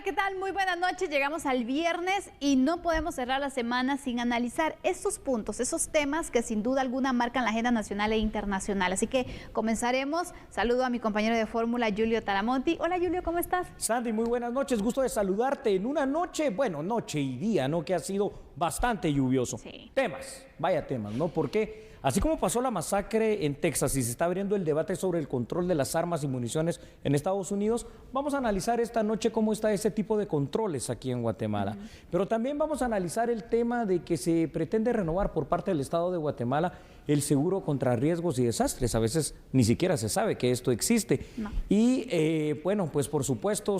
¿qué tal? Muy buenas noches. Llegamos al viernes y no podemos cerrar la semana sin analizar estos puntos, esos temas que sin duda alguna marcan la agenda nacional e internacional. Así que comenzaremos. Saludo a mi compañero de fórmula, Julio Talamonti. Hola, Julio, ¿cómo estás? Sandy, muy buenas noches. Gusto de saludarte en una noche, bueno, noche y día, ¿no? Que ha sido bastante lluvioso. Sí. Temas, vaya temas, ¿no? Porque así como pasó la masacre en Texas y se está abriendo el debate sobre el control de las armas y municiones en Estados Unidos, vamos a analizar esta noche cómo está ese tipo de controles aquí en Guatemala. Pero también vamos a analizar el tema de que se pretende renovar por parte del Estado de Guatemala el seguro contra riesgos y desastres. A veces ni siquiera se sabe que esto existe. No. Y bueno, pues por supuesto,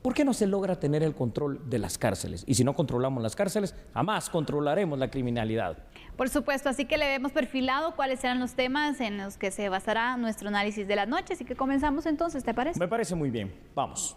¿por qué no se logra tener el control de las cárceles? Y si no controlamos las cárceles, jamás controlaremos la criminalidad. Por supuesto, así que le hemos perfilado cuáles serán los temas en los que se basará nuestro análisis de la noche. Así que comenzamos entonces, ¿te parece? Me parece muy bien. Vamos.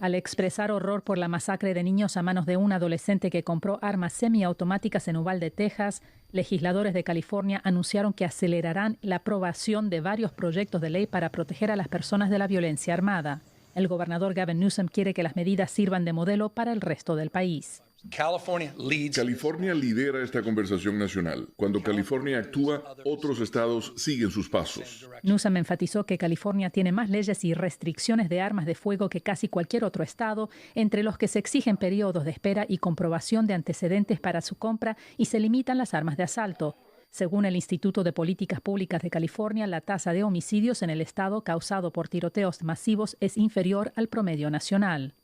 Al expresar horror por la masacre de niños a manos de un adolescente que compró armas semiautomáticas en Uvalde, Texas, legisladores de California anunciaron que acelerarán la aprobación de varios proyectos de ley para proteger a las personas de la violencia armada. El gobernador Gavin Newsom quiere que las medidas sirvan de modelo para el resto del país. California lidera esta conversación nacional. Cuando California actúa, otros estados siguen sus pasos. Newsom enfatizó que California tiene más leyes y restricciones de armas de fuego que casi cualquier otro estado, entre los que se exigen periodos de espera y comprobación de antecedentes para su compra y se limitan las armas de asalto. Según el Instituto de Políticas Públicas de California, la tasa de homicidios en el estado causado por tiroteos masivos es inferior al promedio nacional.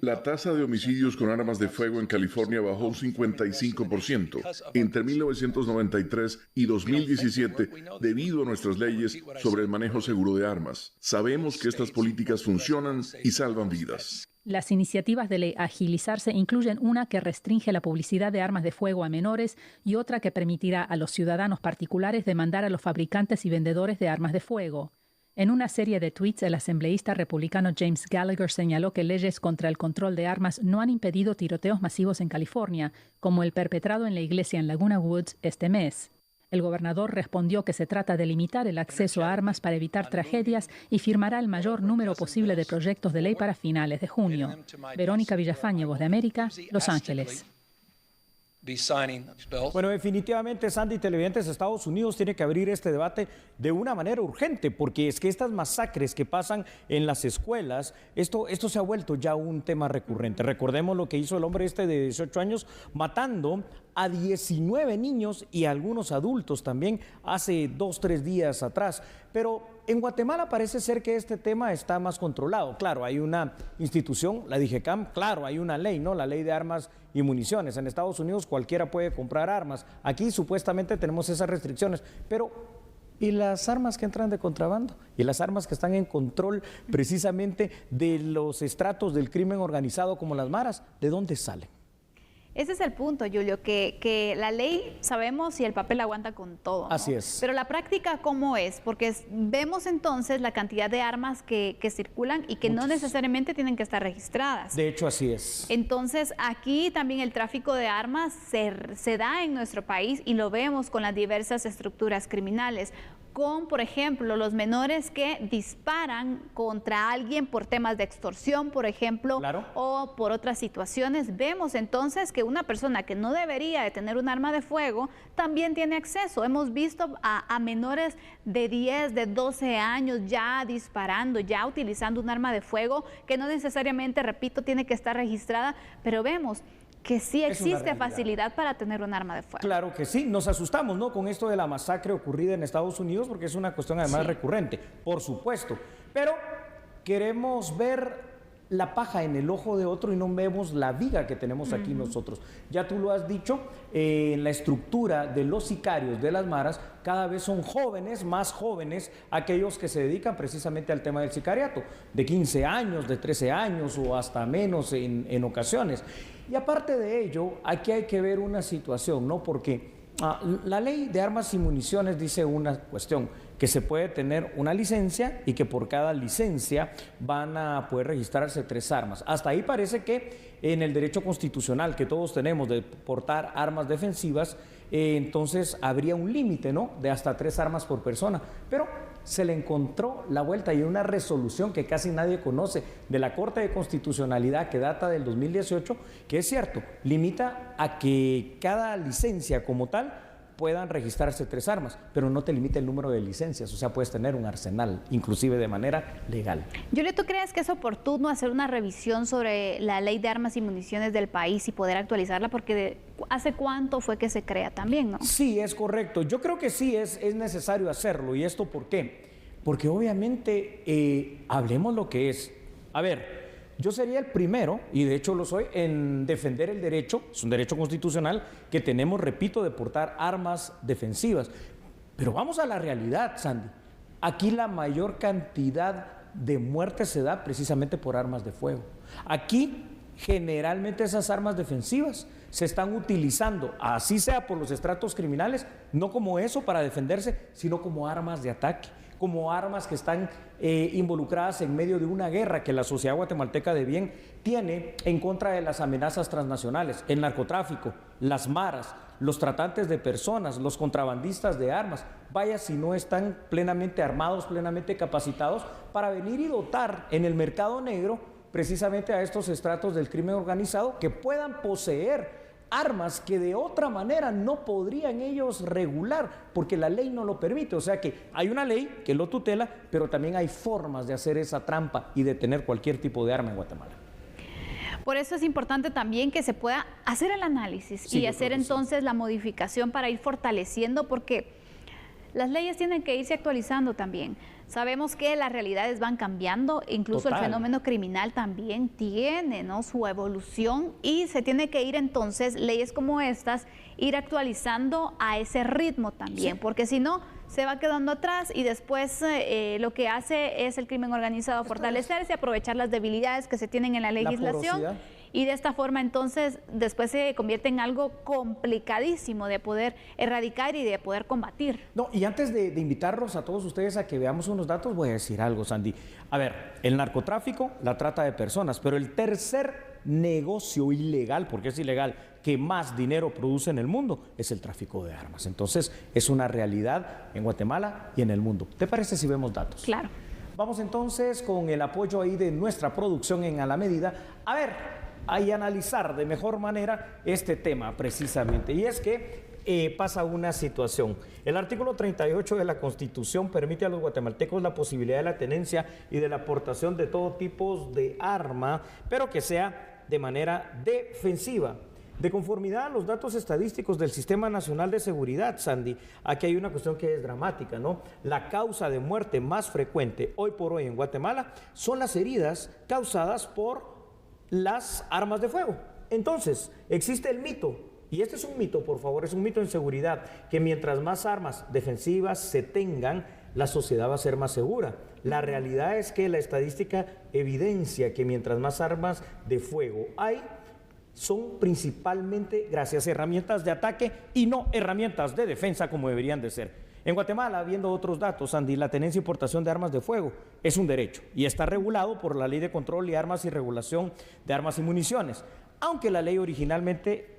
La tasa de homicidios con armas de fuego en California bajó un 55% entre 1993 y 2017 debido a nuestras leyes sobre el manejo seguro de armas. Sabemos que estas políticas funcionan y salvan vidas. Las iniciativas de ley agilizarse incluyen una que restringe la publicidad de armas de fuego a menores y otra que permitirá a los ciudadanos particulares demandar a los fabricantes y vendedores de armas de fuego. En una serie de tweets, el asambleísta republicano James Gallagher señaló que leyes contra el control de armas no han impedido tiroteos masivos en California, como el perpetrado en la iglesia en Laguna Woods este mes. El gobernador respondió que se trata de limitar el acceso a armas para evitar tragedias y firmará el mayor número posible de proyectos de ley para finales de junio. Verónica Villafañe, Voz de América, Los Ángeles. Bueno, definitivamente, Sandy, televidentes, Estados Unidos tiene que abrir este debate de una manera urgente, porque es que estas masacres que pasan en las escuelas, esto se ha vuelto ya un tema recurrente. Recordemos lo que hizo el hombre este de 18 años, matando a 19 niños y algunos adultos también hace 2 o 3 días atrás. Pero en Guatemala parece ser que este tema está más controlado. Claro, hay una institución, la DIGECAM, claro, hay una ley, ¿no? La ley de armas y municiones. En Estados Unidos cualquiera puede comprar armas. Aquí supuestamente tenemos esas restricciones, pero ¿y las armas que entran de contrabando? ¿Y las armas que están en control precisamente de los estratos del crimen organizado como las maras? ¿De dónde salen? Ese es el punto, Julio, que la ley sabemos y el papel aguanta con todo, ¿no? Así es. Pero la práctica, ¿cómo es? Porque vemos entonces la cantidad de armas que circulan y que no necesariamente tienen que estar registradas. De hecho, así es. Entonces, aquí también el tráfico de armas se da en nuestro país y lo vemos con las diversas estructuras criminales. Con, por ejemplo, los menores que disparan contra alguien por temas de extorsión, por ejemplo, claro, o por otras situaciones. Vemos entonces que una persona que no debería de tener un arma de fuego también tiene acceso. Hemos visto a menores de 10, de 12 años ya disparando, ya utilizando un arma de fuego que no necesariamente, repito, tiene que estar registrada, pero vemos que sí existe facilidad para tener un arma de fuego. Claro que sí, nos asustamos, ¿no?, con esto de la masacre ocurrida en Estados Unidos, porque es una cuestión además recurrente, por supuesto, pero queremos ver la paja en el ojo de otro y no vemos la viga que tenemos aquí nosotros. Ya tú lo has dicho, en la estructura de los sicarios de las maras, cada vez son jóvenes, más jóvenes, aquellos que se dedican precisamente al tema del sicariato, de 15 años, de 13 años o hasta menos en ocasiones. Y aparte de ello, aquí hay que ver una situación, ¿no? Porque la ley de armas y municiones dice una cuestión, que se puede tener una licencia y que por cada licencia van a poder registrarse 3 armas. Hasta ahí parece que en el derecho constitucional que todos tenemos de portar armas defensivas, entonces habría un límite, ¿no?, de hasta 3 armas por persona. Pero se le encontró la vuelta y una resolución que casi nadie conoce de la Corte de Constitucionalidad que data del 2018, que es cierto, limita a que cada licencia como tal puedan registrarse 3 armas, pero no te limita el número de licencias, o sea, puedes tener un arsenal, inclusive de manera legal. Julio, ¿tú crees que es oportuno hacer una revisión sobre la ley de armas y municiones del país y poder actualizarla? Porque ¿hace cuánto fue que se crea también, no? Sí, es correcto. Yo creo que sí es necesario hacerlo. ¿Y esto por qué? Porque obviamente, hablemos lo que es. A ver, yo sería el primero, y de hecho lo soy, en defender el derecho, es un derecho constitucional que tenemos, repito, de portar armas defensivas. Pero vamos a la realidad, Sandy. Aquí la mayor cantidad de muertes se da precisamente por armas de fuego. Aquí generalmente esas armas defensivas se están utilizando, así sea por los estratos criminales, no como eso para defenderse, sino como armas de ataque, como armas que están involucradas en medio de una guerra que la sociedad guatemalteca de bien tiene en contra de las amenazas transnacionales, el narcotráfico, las maras, los tratantes de personas, los contrabandistas de armas. Vaya si no están plenamente armados, plenamente capacitados para venir y dotar en el mercado negro precisamente a estos estratos del crimen organizado que puedan poseer armas que de otra manera no podrían ellos regular porque la ley no lo permite. O sea que hay una ley que lo tutela, pero también hay formas de hacer esa trampa y de tener cualquier tipo de arma en Guatemala. Por eso es importante también que se pueda hacer el análisis y hacer entonces la modificación para ir fortaleciendo, porque las leyes tienen que irse actualizando también. Sabemos que las realidades van cambiando, incluso el fenómeno criminal también tiene, ¿no?, su evolución, y se tiene que ir entonces leyes como estas, ir actualizando a ese ritmo también, porque si no se va quedando atrás y después lo que hace es el crimen organizado fortalecerse, aprovechar las debilidades que se tienen en la legislación. Y de esta forma entonces después se convierte en algo complicadísimo de poder erradicar y de poder combatir. No, y antes de invitarlos a todos ustedes a que veamos unos datos, voy a decir algo, Sandy. A ver, el narcotráfico, la trata de personas, pero el tercer negocio ilegal, porque es ilegal, que más dinero produce en el mundo es el tráfico de armas. Entonces es una realidad en Guatemala y en el mundo. ¿Te parece si vemos datos? Claro. Vamos entonces con el apoyo ahí de nuestra producción en A la Medida. A ver, y analizar de mejor manera este tema precisamente. Y es que pasa una situación. El artículo 38 de la Constitución permite a los guatemaltecos la posibilidad de la tenencia y de la aportación de todo tipo de arma, pero que sea de manera defensiva. De conformidad a los datos estadísticos del Sistema Nacional de Seguridad, Sandy, aquí hay una cuestión que es dramática, ¿no? La causa de muerte más frecuente hoy por hoy en Guatemala son las heridas causadas por las armas de fuego. Entonces, existe el mito, y este es un mito, por favor, es un mito en seguridad, que mientras más armas defensivas se tengan, la sociedad va a ser más segura. La realidad es que la estadística evidencia que mientras más armas de fuego hay, son principalmente gracias a herramientas de ataque y no herramientas de defensa como deberían de ser. En Guatemala, viendo otros datos, Andy, la tenencia y importación de armas de fuego es un derecho y está regulado por la Ley de Control de Armas y Regulación de Armas y Municiones. Aunque la ley originalmente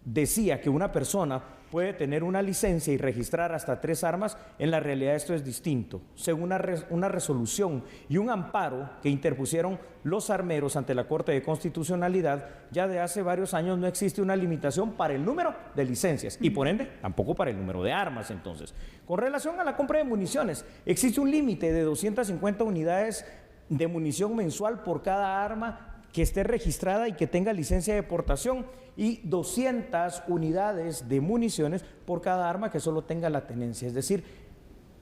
decía que una persona puede tener una licencia y registrar hasta 3 armas, en la realidad esto es distinto. Según una resolución y un amparo que interpusieron los armeros ante la Corte de Constitucionalidad, ya de hace varios años no existe una limitación para el número de licencias y por ende tampoco para el número de armas. Entonces, con relación a la compra de municiones, existe un límite de 250 unidades de munición mensual por cada arma que esté registrada y que tenga licencia de portación, y 200 unidades de municiones por cada arma que solo tenga la tenencia. Es decir,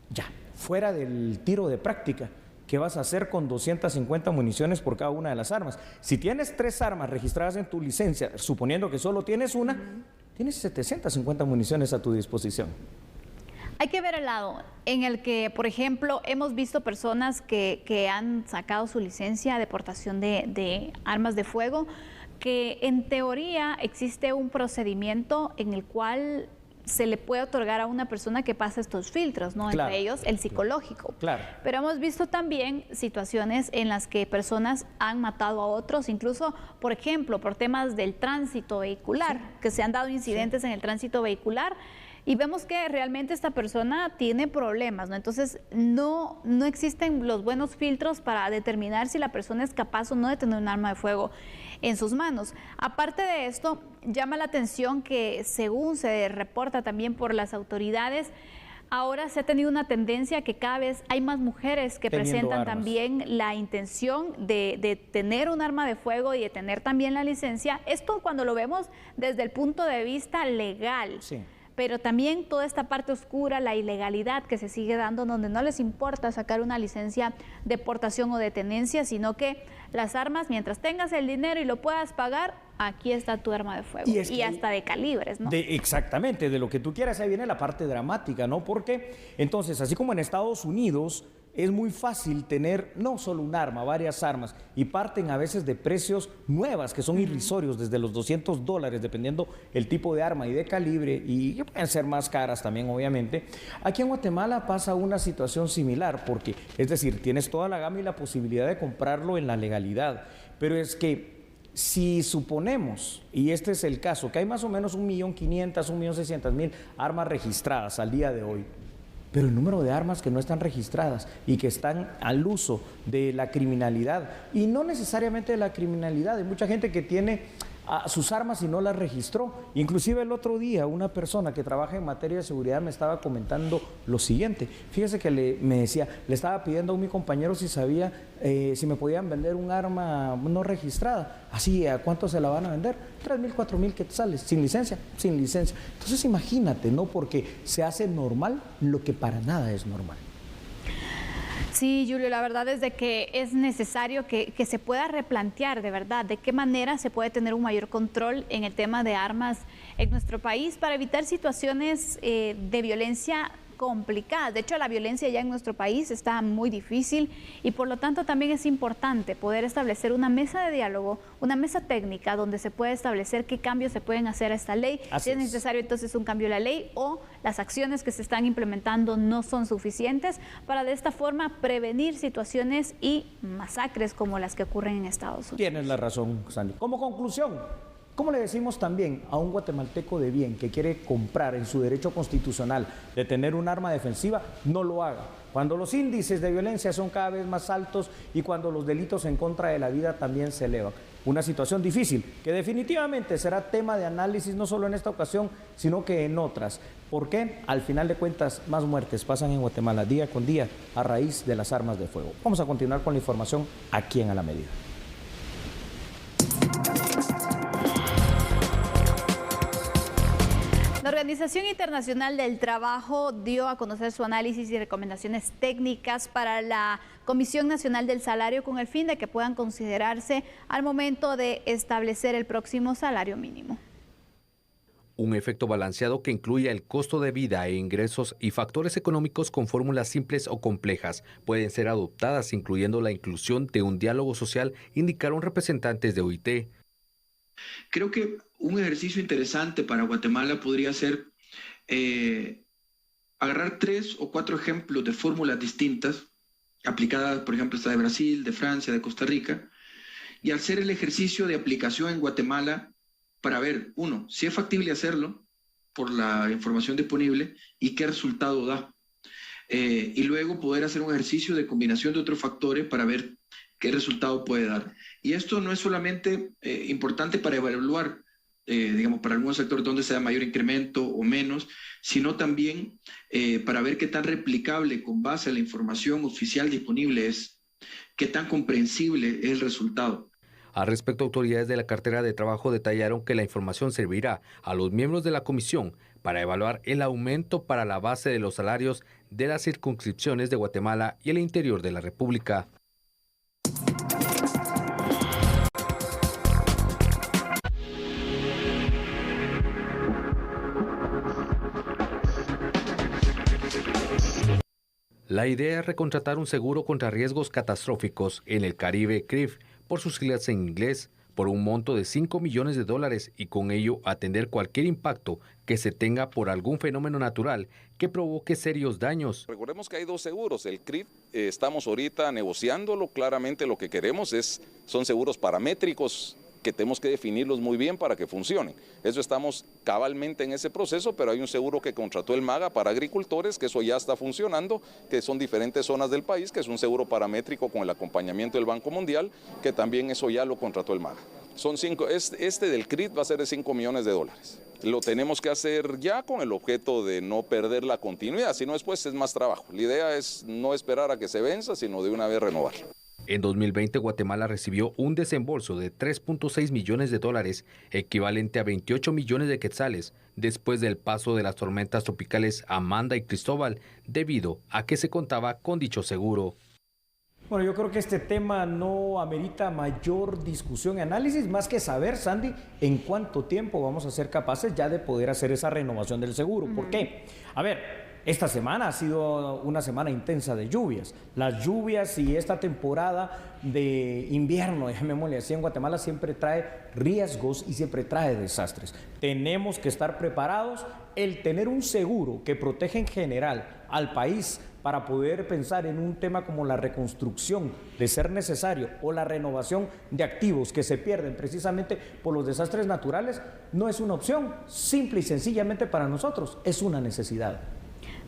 ya, fuera del tiro de práctica, ¿qué vas a hacer con 250 municiones por cada una de las armas? Si tienes 3 armas registradas en tu licencia, suponiendo que solo tienes una, tienes 750 municiones a tu disposición. Hay que ver el lado en el que, por ejemplo, hemos visto personas que han sacado su licencia de portación de armas de fuego, que en teoría existe un procedimiento en el cual se le puede otorgar a una persona que pasa estos filtros, ¿no? Claro. Entre ellos el psicológico. Claro. Pero hemos visto también situaciones en las que personas han matado a otros, incluso, por ejemplo, por temas del tránsito vehicular, que se han dado incidentes en el tránsito vehicular, y vemos que realmente esta persona tiene problemas, ¿no? Entonces no existen los buenos filtros para determinar si la persona es capaz o no de tener un arma de fuego en sus manos. Aparte de esto, llama la atención que, según se reporta también por las autoridades, ahora se ha tenido una tendencia que cada vez hay más mujeres que presentan también la intención de tener un arma de fuego y de tener también la licencia. Esto cuando lo vemos desde el punto de vista legal. Sí. Pero también toda esta parte oscura, la ilegalidad que se sigue dando, donde no les importa sacar una licencia de portación o de tenencia, sino que las armas, mientras tengas el dinero y lo puedas pagar, aquí está tu arma de fuego. Y hasta de calibres, ¿no? Exactamente, de lo que tú quieras, ahí viene la parte dramática, ¿no? Porque entonces, así como en Estados Unidos, es muy fácil tener no solo un arma, varias armas, y parten a veces de precios nuevas que son irrisorios, desde los $200, dependiendo el tipo de arma y de calibre, y pueden ser más caras también, obviamente. Aquí en Guatemala pasa una situación similar, porque, es decir, tienes toda la gama y la posibilidad de comprarlo en la legalidad, pero es que si suponemos, y este es el caso, que hay más o menos 1.500.000, 1.600.000 armas registradas al día de hoy, pero el número de armas que no están registradas y que están al uso de la criminalidad, y no necesariamente de la criminalidad, hay mucha gente que tiene sus armas y no las registró. Inclusive el otro día una persona que trabaja en materia de seguridad me estaba comentando lo siguiente. Fíjese que me decía, le estaba pidiendo a mi compañero si sabía si me podían vender un arma no registrada. Así, ¿a cuánto se la van a vender? 3.000, 4.000 quetzales, sin licencia, sin licencia. Entonces imagínate, ¿no? Porque se hace normal lo que para nada es normal. Sí, Julio, la verdad es de que es necesario que se pueda replantear de verdad de qué manera se puede tener un mayor control en el tema de armas en nuestro país para evitar situaciones de violencia complicadas. De hecho, la violencia ya en nuestro país está muy difícil y por lo tanto también es importante poder establecer una mesa de diálogo, una mesa técnica donde se puede establecer qué cambios se pueden hacer a esta ley, si es necesario entonces un cambio de la ley o las acciones que se están implementando no son suficientes para de esta forma prevenir situaciones y masacres como las que ocurren en Estados Unidos. Tienes la razón, Sandy. Como conclusión, ¿cómo le decimos también a un guatemalteco de bien que quiere comprar en su derecho constitucional de tener un arma defensiva, no lo haga? Cuando los índices de violencia son cada vez más altos y cuando los delitos en contra de la vida también se elevan. Una situación difícil que definitivamente será tema de análisis no solo en esta ocasión, sino que en otras. ¿Por qué? Al final de cuentas, más muertes pasan en Guatemala día con día a raíz de las armas de fuego. Vamos a continuar con la información aquí en A la Medida. La Organización Internacional del Trabajo dio a conocer su análisis y recomendaciones técnicas para la Comisión Nacional del Salario con el fin de que puedan considerarse al momento de establecer el próximo salario mínimo. Un efecto balanceado que incluya el costo de vida e ingresos y factores económicos con fórmulas simples o complejas pueden ser adoptadas, incluyendo la inclusión de un diálogo social, indicaron representantes de OIT. Creo que un ejercicio interesante para Guatemala podría ser agarrar 3 o 4 ejemplos de fórmulas distintas, aplicadas, por ejemplo, esta de Brasil, de Francia, de Costa Rica, y hacer el ejercicio de aplicación en Guatemala para ver, uno, si es factible hacerlo por la información disponible y qué resultado da. Y luego poder hacer un ejercicio de combinación de otros factores para ver qué resultado puede dar. Y esto no es solamente importante para evaluar, digamos, para algunos sectores donde se da mayor incremento o menos, sino también para ver qué tan replicable con base a la información oficial disponible es, qué tan comprensible es el resultado. Al respecto, autoridades de la cartera de trabajo detallaron que la información servirá a los miembros de la comisión para evaluar el aumento para la base de los salarios de las circunscripciones de Guatemala y el interior de la República. La idea es recontratar un seguro contra riesgos catastróficos en el Caribe, CRIF, por sus siglas en inglés, por un monto de $5 millones y con ello atender cualquier impacto que se tenga por algún fenómeno natural que provoque serios daños. Recordemos que hay 2 seguros, el CRIF estamos ahorita negociándolo, claramente lo que queremos son seguros paramétricos que tenemos que definirlos muy bien para que funcionen. Eso estamos cabalmente en ese proceso, pero hay un seguro que contrató el MAGA para agricultores, que eso ya está funcionando, que son diferentes zonas del país, que es un seguro paramétrico con el acompañamiento del Banco Mundial, que también eso ya lo contrató el MAGA. Son este del CRIT va a ser de $5 millones. Lo tenemos que hacer ya con el objeto de no perder la continuidad, si no después es más trabajo. La idea es no esperar a que se venza, sino de una vez renovar. En 2020, Guatemala recibió un desembolso de $3.6 millones, equivalente a 28 millones de quetzales, después del paso de las tormentas tropicales Amanda y Cristóbal, debido a que se contaba con dicho seguro. Bueno, yo creo que este tema no amerita mayor discusión y análisis, más que saber, Sandy, en cuánto tiempo vamos a ser capaces ya de poder hacer esa renovación del seguro. ¿Por qué? A ver, esta semana ha sido una semana intensa de lluvias. Las lluvias y esta temporada de invierno, llamémosle así, en Guatemala siempre trae riesgos y siempre trae desastres. Tenemos que estar preparados. El tener un seguro que protege en general al país para poder pensar en un tema como la reconstrucción, de ser necesario, o la renovación de activos que se pierden precisamente por los desastres naturales, no es una opción. Simple y sencillamente para nosotros es una necesidad.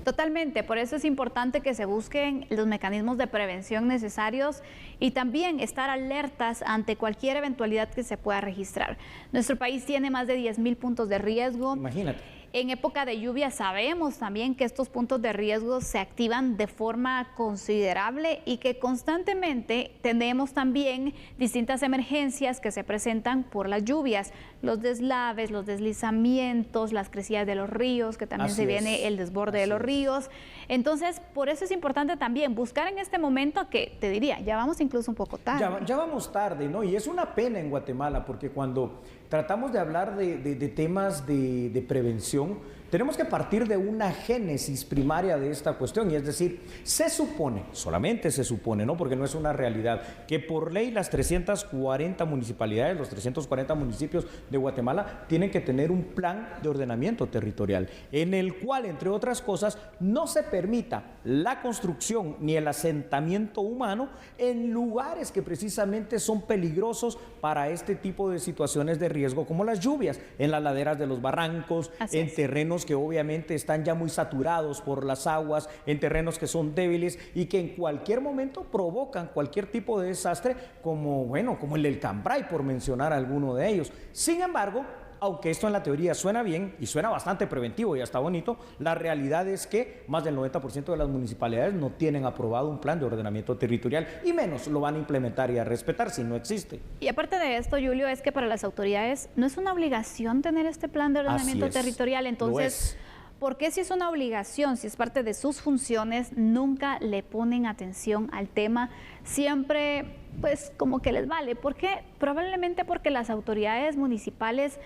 Totalmente, por eso es importante que se busquen los mecanismos de prevención necesarios y también estar alertas ante cualquier eventualidad que se pueda registrar. Nuestro país tiene más de 10,000 puntos de riesgo. Imagínate. En época de lluvia sabemos también que estos puntos de riesgo se activan de forma considerable y que constantemente tenemos también distintas emergencias que se presentan por las lluvias, los deslaves, los deslizamientos, las crecidas de los ríos, que también se viene el desborde de los ríos. Entonces, por eso es importante también buscar en este momento que, te diría, ya vamos incluso un poco tarde. Ya vamos tarde, ¿no? Y es una pena en Guatemala porque cuando tratamos de hablar de temas de prevención, tenemos que partir de una génesis primaria de esta cuestión, y es decir, se supone, solamente se supone, ¿no? Porque no es una realidad, que por ley las 340 municipalidades, los 340 municipios de Guatemala tienen que tener un plan de ordenamiento territorial, en el cual, entre otras cosas, no se permita la construcción ni el asentamiento humano en lugares que precisamente son peligrosos para este tipo de situaciones de riesgo, como las lluvias, en las laderas de los barrancos, en terrenos que obviamente están ya muy saturados por las aguas, en terrenos que son débiles y que en cualquier momento provocan cualquier tipo de desastre, como el del Cambray, por mencionar alguno de ellos. Sin embargo, aunque esto en la teoría suena bien y suena bastante preventivo y hasta bonito, la realidad es que más del 90% de las municipalidades no tienen aprobado un plan de ordenamiento territorial y menos lo van a implementar y a respetar si no existe. Y aparte de esto, Julio, es que para las autoridades no es una obligación tener este plan de ordenamiento territorial, entonces, ¿por qué si es una obligación, si es parte de sus funciones, nunca le ponen atención al tema? Siempre, pues, como que les vale. ¿Por qué? Probablemente porque las autoridades municipales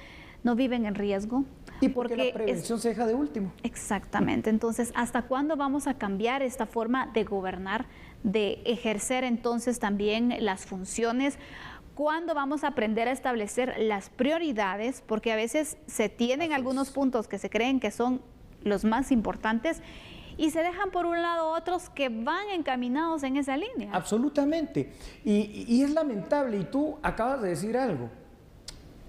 no viven en riesgo. Y porque la prevención se deja de último. Exactamente. Entonces, ¿hasta cuándo vamos a cambiar esta forma de gobernar, de ejercer entonces también las funciones? ¿Cuándo vamos a aprender a establecer las prioridades? Porque a veces se tienen algunos puntos que se creen que son los más importantes y se dejan por un lado otros que van encaminados en esa línea. Absolutamente. Y es lamentable. Y tú acabas de decir algo.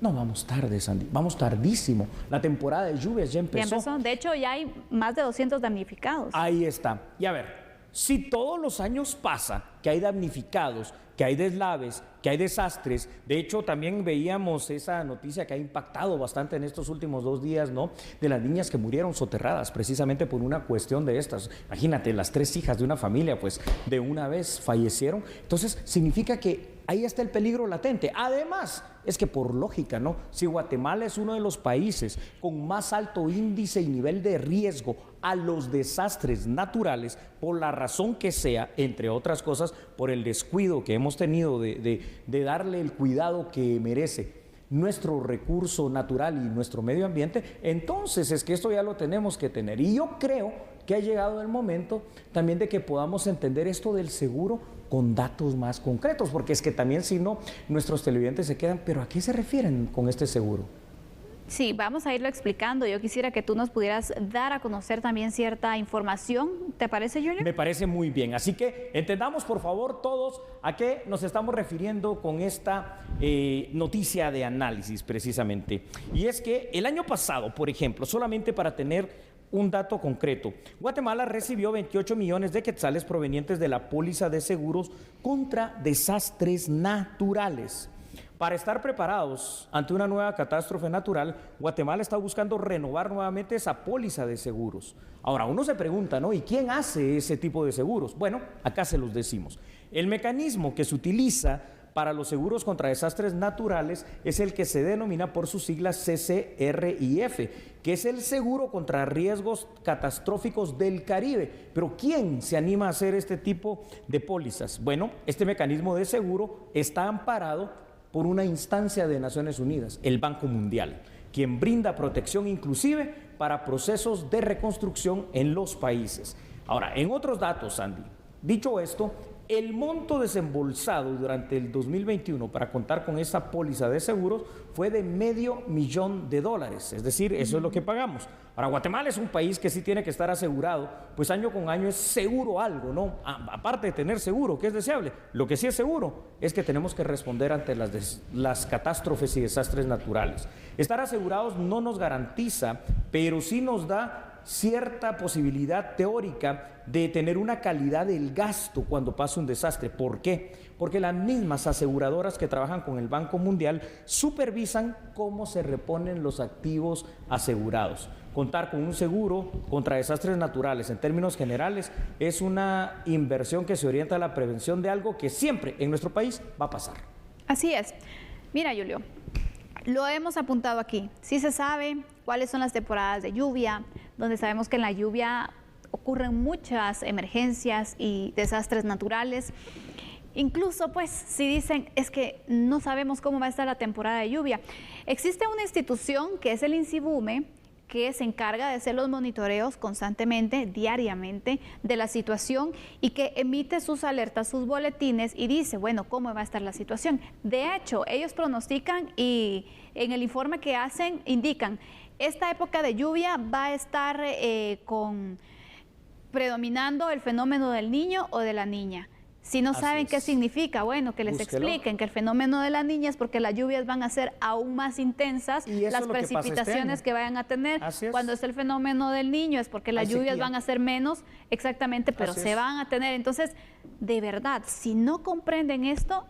No, vamos tarde, Sandy, vamos tardísimo. La temporada de lluvias ya empezó. Ya empezó. De hecho, ya hay más de 200 damnificados. Ahí está. Y a ver, si todos los años pasa que hay damnificados, que hay deslaves, que hay desastres, de hecho también veíamos esa noticia que ha impactado bastante en estos últimos 2 días, ¿no? De las niñas que murieron soterradas precisamente por una cuestión de estas. Imagínate, las 3 hijas de una familia, pues de una vez fallecieron. Entonces, significa que ahí está el peligro latente. Además, es que por lógica, ¿no? Si Guatemala es uno de los países con más alto índice y nivel de riesgo a los desastres naturales, por la razón que sea, entre otras cosas, por el descuido que hemos tenido de darle el cuidado que merece nuestro recurso natural y nuestro medio ambiente, entonces es que esto ya lo tenemos que tener. Y yo creo que ha llegado el momento también de que podamos entender esto del seguro con datos más concretos, porque es que también si no, nuestros televidentes se quedan, ¿pero a qué se refieren con este seguro? Sí, vamos a irlo explicando. Yo quisiera que tú nos pudieras dar a conocer también cierta información. ¿Te parece, Julio? Me parece muy bien. Así que entendamos, por favor, todos a qué nos estamos refiriendo con esta noticia de análisis, precisamente. Y es que el año pasado, por ejemplo, solamente para tener un dato concreto, Guatemala recibió 28 millones de quetzales provenientes de la póliza de seguros contra desastres naturales. Para estar preparados ante una nueva catástrofe natural, Guatemala está buscando renovar nuevamente esa póliza de seguros. Ahora, uno se pregunta, ¿no? ¿Y quién hace ese tipo de seguros? Bueno, acá se los decimos. El mecanismo que se utiliza para los seguros contra desastres naturales es el que se denomina por sus siglas CCRIF, que es el seguro contra riesgos catastróficos del Caribe. Pero ¿quién se anima a hacer este tipo de pólizas? Bueno, este mecanismo de seguro está amparado por una instancia de Naciones Unidas, el Banco Mundial, quien brinda protección inclusive para procesos de reconstrucción en los países. Ahora, en otros datos, Sandy, dicho esto, el monto desembolsado durante el 2021 para contar con esta póliza de seguros fue de $500,000, es decir, eso es lo que pagamos. Ahora, Guatemala es un país que sí tiene que estar asegurado, pues año con año es seguro algo, ¿no? Aparte de tener seguro, que es deseable, lo que sí es seguro es que tenemos que responder ante las catástrofes y desastres naturales. Estar asegurados no nos garantiza, pero sí nos da cierta posibilidad teórica de tener una calidad del gasto cuando pasa un desastre. ¿Por qué? Porque las mismas aseguradoras que trabajan con el Banco Mundial supervisan cómo se reponen los activos asegurados. Contar con un seguro contra desastres naturales, en términos generales, es una inversión que se orienta a la prevención de algo que siempre en nuestro país va a pasar. Así es. Mira, Julio, lo hemos apuntado aquí. Sí se sabe cuáles son las temporadas de lluvia, donde sabemos que en la lluvia ocurren muchas emergencias y desastres naturales. Incluso, pues, si dicen, es que no sabemos cómo va a estar la temporada de lluvia. Existe una institución que es el INSIBUME, que se encarga de hacer los monitoreos constantemente, diariamente, de la situación y que emite sus alertas, sus boletines y dice, bueno, ¿cómo va a estar la situación? De hecho, ellos pronostican y en el informe que hacen indican, esta época de lluvia va a estar predominando el fenómeno del niño o de la niña. Si no saben qué significa, bueno, que les expliquen que el fenómeno de la niña es porque las lluvias van a ser aún más intensas, las precipitaciones que vayan a tener. Cuando es el fenómeno del niño es porque las lluvias van a ser menos, exactamente, pero se van a tener. Entonces, de verdad, si no comprenden esto,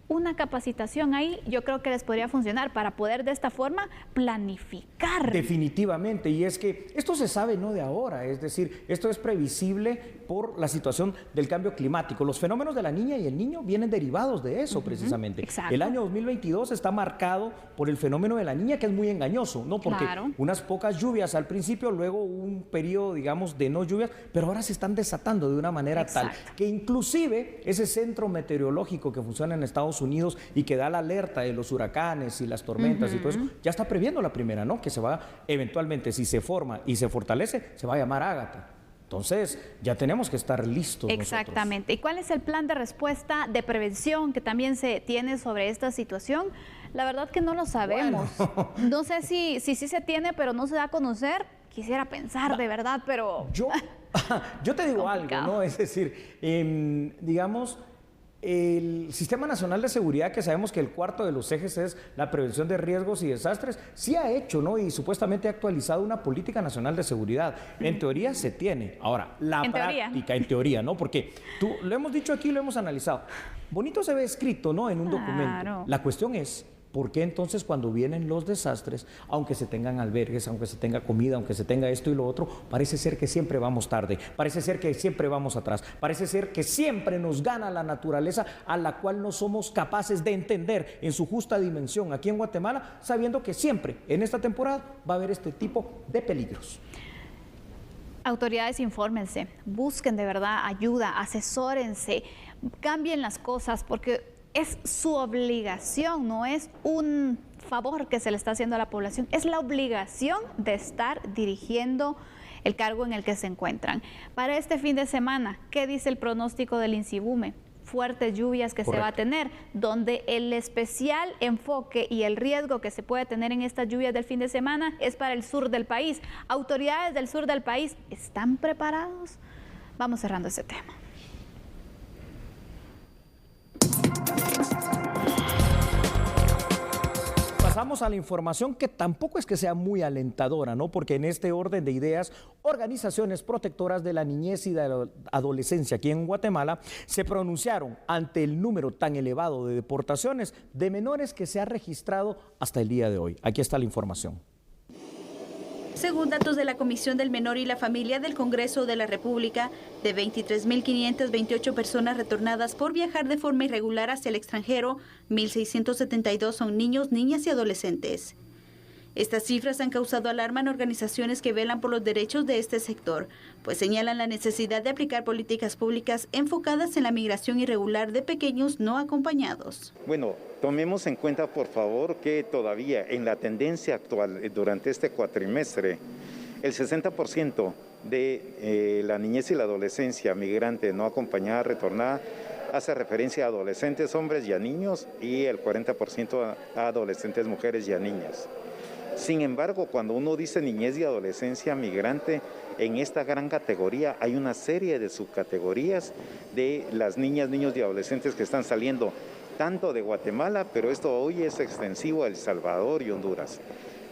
una capacitación ahí yo creo que les podría funcionar para poder de esta forma planificar. Definitivamente, y es que esto se sabe no de ahora, es decir, esto es previsible por la situación del cambio climático. Los fenómenos de la niña y el niño vienen derivados de eso precisamente. Exacto. El año 2022 está marcado por el fenómeno de la niña, que es muy engañoso, ¿no? Porque unas pocas lluvias al principio, luego un periodo, digamos, de no lluvias, pero ahora se están desatando de una manera tal que inclusive ese centro meteorológico que funciona en Estados Unidos y que da la alerta de los huracanes y las tormentas y todo eso, ya está previendo la primera, ¿no? Que se va eventualmente, si se forma y se fortalece, se va a llamar Ágata. Entonces, ya tenemos que estar listos. Exactamente. ¿Y cuál es el plan de respuesta de prevención que también se tiene sobre esta situación? La verdad que no lo sabemos. Bueno. No sé si se tiene, pero no se da a conocer. Quisiera pensar de verdad, pero... Yo te digo algo, ¿no? Es decir, digamos... El Sistema Nacional de Seguridad, que sabemos que el cuarto de los ejes es la prevención de riesgos y desastres, sí ha hecho, ¿no? Y supuestamente ha actualizado una política nacional de seguridad. En teoría se tiene. Ahora, la práctica, en teoría, ¿no? Porque lo hemos dicho aquí, lo hemos analizado. Bonito se ve escrito, ¿no? En un documento. La cuestión es, ¿por qué entonces cuando vienen los desastres, aunque se tengan albergues, aunque se tenga comida, aunque se tenga esto y lo otro, parece ser que siempre vamos tarde, parece ser que siempre vamos atrás, parece ser que siempre nos gana la naturaleza a la cual no somos capaces de entender en su justa dimensión aquí en Guatemala, sabiendo que siempre en esta temporada va a haber este tipo de peligros? Autoridades, infórmense, busquen de verdad ayuda, asesórense, cambien las cosas, porque es su obligación, no es un favor que se le está haciendo a la población, es la obligación de estar dirigiendo el cargo en el que se encuentran. Para este fin de semana, ¿qué dice el pronóstico del INSIBUME? fuertes lluvias que se va a tener, donde el especial enfoque y el riesgo que se puede tener en estas lluvias del fin de semana es para el sur del país. Autoridades del sur del país, ¿están preparados? Vamos cerrando ese tema. Pasamos a la información que tampoco es que sea muy alentadora, ¿no? Porque en este orden de ideas, organizaciones protectoras de la niñez y de la adolescencia aquí en Guatemala se pronunciaron ante el número tan elevado de deportaciones de menores que se ha registrado hasta el día de hoy. Aquí está la información. Según datos de la Comisión del Menor y la Familia del Congreso de la República, de 23.528 personas retornadas por viajar de forma irregular hacia el extranjero, 1.672 son niños, niñas y adolescentes. Estas cifras han causado alarma en organizaciones que velan por los derechos de este sector, pues señalan la necesidad de aplicar políticas públicas enfocadas en la migración irregular de pequeños no acompañados. Bueno, tomemos en cuenta, por favor, que todavía en la tendencia actual, durante este cuatrimestre, el 60% de la niñez y la adolescencia migrante no acompañada, retornada, hace referencia a adolescentes, hombres y a niños, y el 40% a adolescentes, mujeres y a niñas. Sin embargo, cuando uno dice niñez y adolescencia migrante, en esta gran categoría hay una serie de subcategorías de las niñas, niños y adolescentes que están saliendo tanto de Guatemala, pero esto hoy es extensivo a El Salvador y Honduras.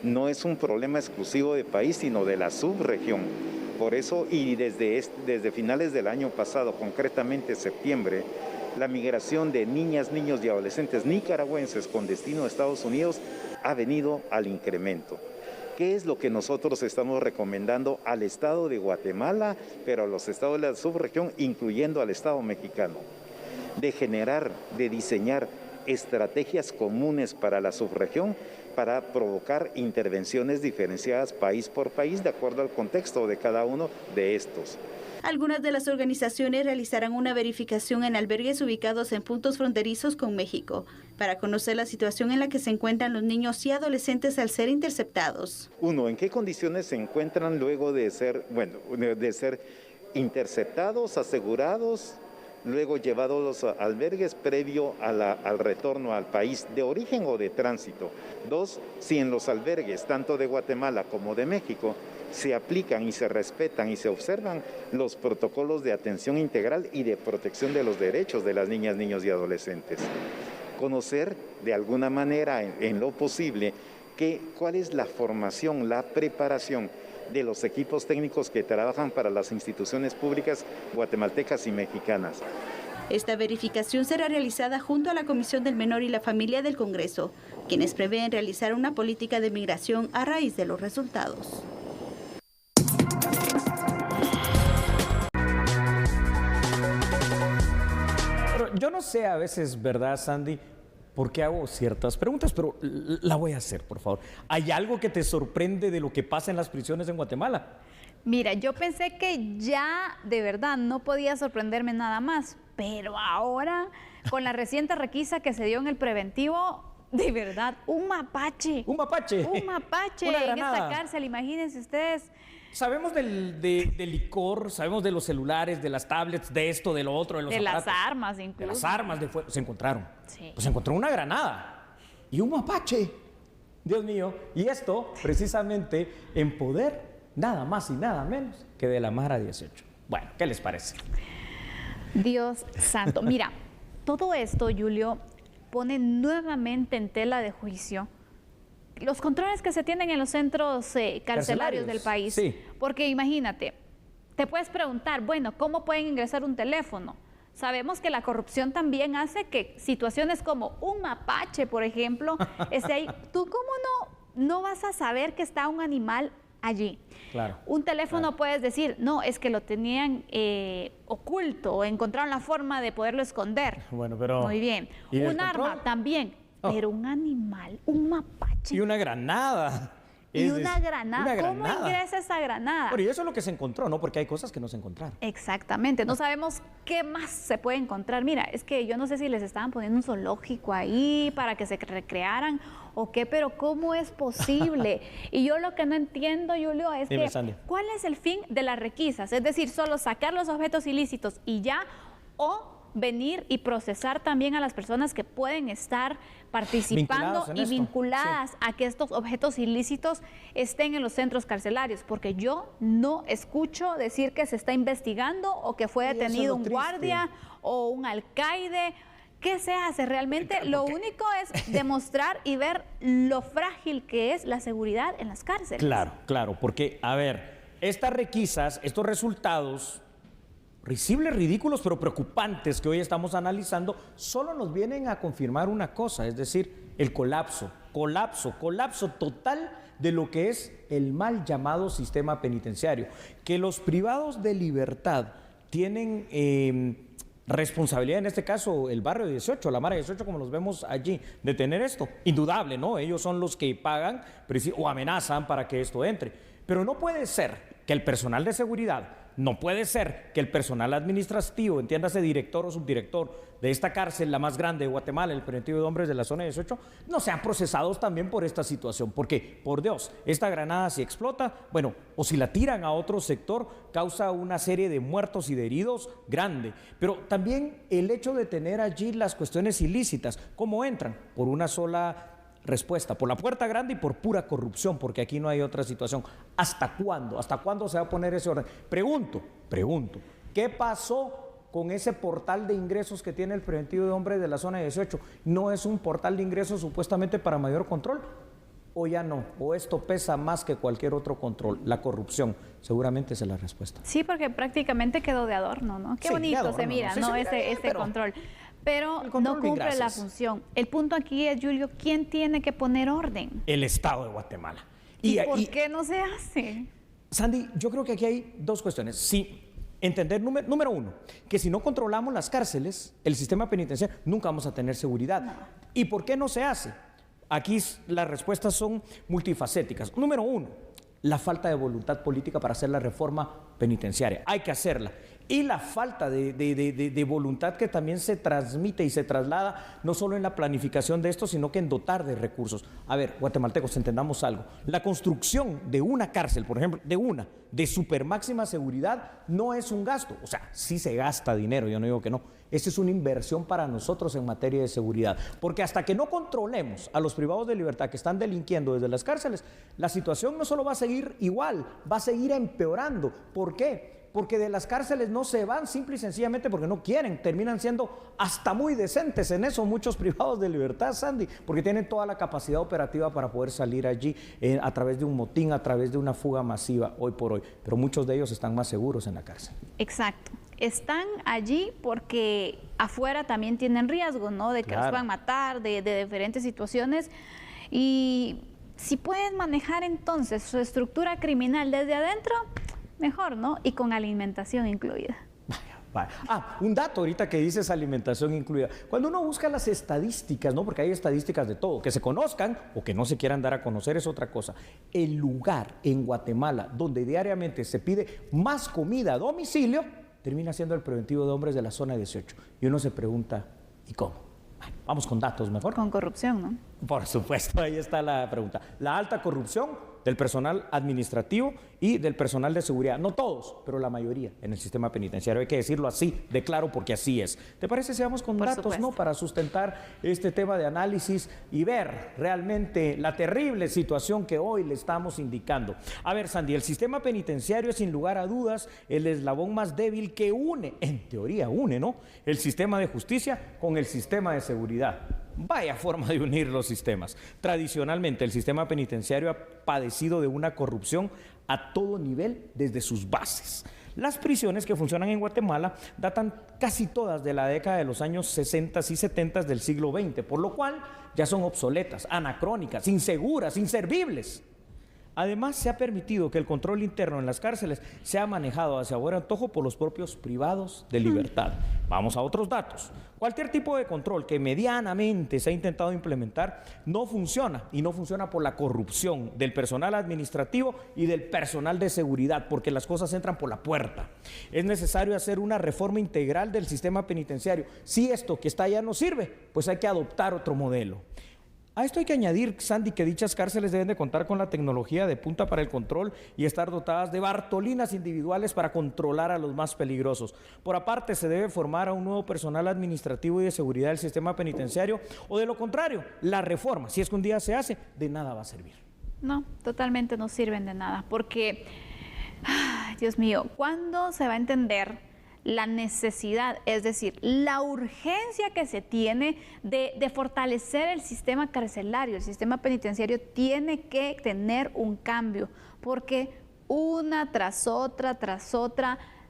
No es un problema exclusivo del país, sino de la subregión. Por eso, y desde finales del año pasado, concretamente septiembre, la migración de niñas, niños y adolescentes nicaragüenses con destino a Estados Unidos ha venido al incremento. ¿Qué es lo que nosotros estamos recomendando al Estado de Guatemala, pero a los estados de la subregión, incluyendo al Estado mexicano? De generar, de diseñar estrategias comunes para la subregión para provocar intervenciones diferenciadas país por país de acuerdo al contexto de cada uno de estos. Algunas de las organizaciones realizarán una verificación en albergues ubicados en puntos fronterizos con México para conocer la situación en la que se encuentran los niños y adolescentes al ser interceptados. Uno, ¿en qué condiciones se encuentran luego de ser interceptados, asegurados, luego llevados a los albergues previo al retorno al país de origen o de tránsito? Dos, si en los albergues, tanto de Guatemala como de México, se aplican y se respetan y se observan los protocolos de atención integral y de protección de los derechos de las niñas, niños y adolescentes. Conocer de alguna manera, en lo posible, cuál es la formación, la preparación de los equipos técnicos que trabajan para las instituciones públicas guatemaltecas y mexicanas. Esta verificación será realizada junto a la Comisión del Menor y la Familia del Congreso, quienes prevén realizar una política de migración a raíz de los resultados. Yo no sé a veces, ¿verdad, Sandy?, por qué hago ciertas preguntas, pero la voy a hacer, por favor. ¿Hay algo que te sorprende de lo que pasa en las prisiones en Guatemala? Mira, yo pensé que ya de verdad no podía sorprenderme nada más, pero ahora, con la reciente requisa que se dio en el preventivo, de verdad, un mapache. ¿Un mapache? Un mapache en esta cárcel, imagínense ustedes. Sabemos del licor, sabemos de los celulares, de las tablets, de esto, de lo otro, de los aparatos. Las armas incluso. De las armas de fuego. Se encontraron. Sí. Pues se encontró una granada y un mapache. Dios mío. Y esto, precisamente, en poder, nada más y nada menos que de la Mara 18. Bueno, ¿qué les parece? Dios santo. Mira, todo esto, Julio, pone nuevamente en tela de juicio los controles que se tienen en los centros carcelarios del país. Sí. Porque imagínate, te puedes preguntar, bueno, ¿cómo pueden ingresar un teléfono? Sabemos que la corrupción también hace que situaciones como un mapache, por ejemplo, esté ahí. ¿Tú cómo no vas a saber que está un animal allí? Claro. Un teléfono, claro, puedes decir, no, es que lo tenían oculto o encontraron la forma de poderlo esconder. Bueno, pero... Muy bien. Un arma también, pero un animal, un mapache. Y una granada. Y una granada. ¿Cómo ingresa esa granada? Pero y eso es lo que se encontró, ¿no? Porque hay cosas que no se encontraron. Exactamente. No sabemos qué más se puede encontrar. Mira, es que yo no sé si les estaban poniendo un zoológico ahí para que se recrearan o qué, pero ¿cómo es posible? Y yo lo que no entiendo, Julio, es Dime, Sandy, ¿cuál es el fin de las requisas? Es decir, ¿solo sacar los objetos ilícitos y ya? ¿O venir y procesar también a las personas que pueden estar participando vinculadas a que estos objetos ilícitos estén en los centros carcelarios, porque yo no escucho decir que se está investigando o que fue detenido un guardia o un alcaide. ¿Qué se hace realmente? Lo único es demostrar y ver lo frágil que es la seguridad en las cárceles. Claro, claro, porque, a ver, estas requisas, estos resultados risibles, ridículos, pero preocupantes que hoy estamos analizando, solo nos vienen a confirmar una cosa, es decir, el colapso total de lo que es el mal llamado sistema penitenciario. Que los privados de libertad tienen responsabilidad, en este caso el barrio 18, la Mara 18, como los vemos allí, de tener esto, indudable, ¿no? Ellos son los que pagan o amenazan para que esto entre. Pero no puede ser que el personal de seguridad, no puede ser que el personal administrativo, entiéndase director o subdirector de esta cárcel, la más grande de Guatemala, el preventivo de hombres de la zona 18, no sean procesados también por esta situación. Porque, por Dios, esta granada si explota, bueno, o si la tiran a otro sector, causa una serie de muertos y de heridos grande. Pero también el hecho de tener allí las cuestiones ilícitas, ¿cómo entran? Por una sola respuesta, por la puerta grande y por pura corrupción, porque aquí no hay otra situación. ¿Hasta cuándo? ¿Hasta cuándo se va a poner ese orden? Pregunto, ¿qué pasó con ese portal de ingresos que tiene el preventivo de hombres de la zona 18? ¿No es un portal de ingresos supuestamente para mayor control? ¿O ya no? ¿O esto pesa más que cualquier otro control? La corrupción, seguramente esa es la respuesta. Sí, porque prácticamente quedó de adorno, ¿no? Qué bonito se mira, ¿no? Ese control. Pero no cumple la función. El punto aquí es, Julio, ¿quién tiene que poner orden? El Estado de Guatemala. ¿Y por qué no se hace? Sandy, yo creo que aquí hay dos cuestiones. Sí, entender, número uno, que si no controlamos las cárceles, el sistema penitenciario, nunca vamos a tener seguridad. No. ¿Y por qué no se hace? Aquí las respuestas son multifacéticas. Número uno, la falta de voluntad política para hacer la reforma penitenciaria. Hay que hacerla. Y la falta de voluntad que también se transmite y se traslada no solo en la planificación de esto, sino que en dotar de recursos. A ver, guatemaltecos, entendamos algo. La construcción de una cárcel, por ejemplo, de super máxima seguridad, no es un gasto. O sea, sí se gasta dinero, yo no digo que no. Esa es una inversión para nosotros en materia de seguridad. Porque hasta que no controlemos a los privados de libertad que están delinquiendo desde las cárceles, la situación no solo va a seguir igual, va a seguir empeorando. ¿Por qué? Porque de las cárceles no se van simple y sencillamente porque no quieren, terminan siendo hasta muy decentes en eso muchos privados de libertad, Sandy, porque tienen toda la capacidad operativa para poder salir allí a través de un motín, a través de una fuga masiva hoy por hoy, pero muchos de ellos están más seguros en la cárcel. Exacto. Están allí porque afuera también tienen riesgo, ¿no? De que los puedan matar, de diferentes situaciones. Y si pueden manejar entonces su estructura criminal desde adentro, mejor, ¿no? Y con alimentación incluida. Un dato ahorita que dices alimentación incluida. Cuando uno busca las estadísticas, ¿no? Porque hay estadísticas de todo, que se conozcan o que no se quieran dar a conocer es otra cosa. El lugar en Guatemala donde diariamente se pide más comida a domicilio termina siendo el preventivo de hombres de la zona 18. Y uno se pregunta, ¿y cómo? Vamos con datos mejor. Con corrupción, ¿no? Por supuesto, ahí está la pregunta. La alta corrupción del personal administrativo y del personal de seguridad. No todos, pero la mayoría en el sistema penitenciario. Hay que decirlo así, de claro, porque así es. ¿Te parece si vamos con datos, no? Para sustentar este tema de análisis y ver realmente la terrible situación que hoy le estamos indicando. A ver, Sandy, el sistema penitenciario es sin lugar a dudas el eslabón más débil que une, en teoría une, ¿no? El sistema de justicia con el sistema de seguridad. Vaya forma de unir los sistemas. Tradicionalmente, el sistema penitenciario ha padecido de una corrupción a todo nivel desde sus bases. Las prisiones que funcionan en Guatemala datan casi todas de la década de los años 60 y 70 del siglo XX, por lo cual ya son obsoletas, anacrónicas, inseguras, inservibles. Además, se ha permitido que el control interno en las cárceles sea manejado hacia buen antojo por los propios privados de libertad. Vamos a otros datos. Cualquier tipo de control que medianamente se ha intentado implementar no funciona, y no funciona por la corrupción del personal administrativo y del personal de seguridad, porque las cosas entran por la puerta. Es necesario hacer una reforma integral del sistema penitenciario. Si esto que está allá no sirve, pues hay que adoptar otro modelo. A esto hay que añadir, Sandy, que dichas cárceles deben de contar con la tecnología de punta para el control y estar dotadas de bartolinas individuales para controlar a los más peligrosos. Por aparte, se debe formar a un nuevo personal administrativo y de seguridad del sistema penitenciario, o de lo contrario, la reforma, si es que un día se hace, de nada va a servir. No, totalmente no sirven de nada, porque, Dios mío, ¿cuándo se va a entender la necesidad, es decir, la urgencia que se tiene de fortalecer el sistema carcelario? El sistema penitenciario tiene que tener un cambio, porque una tras otra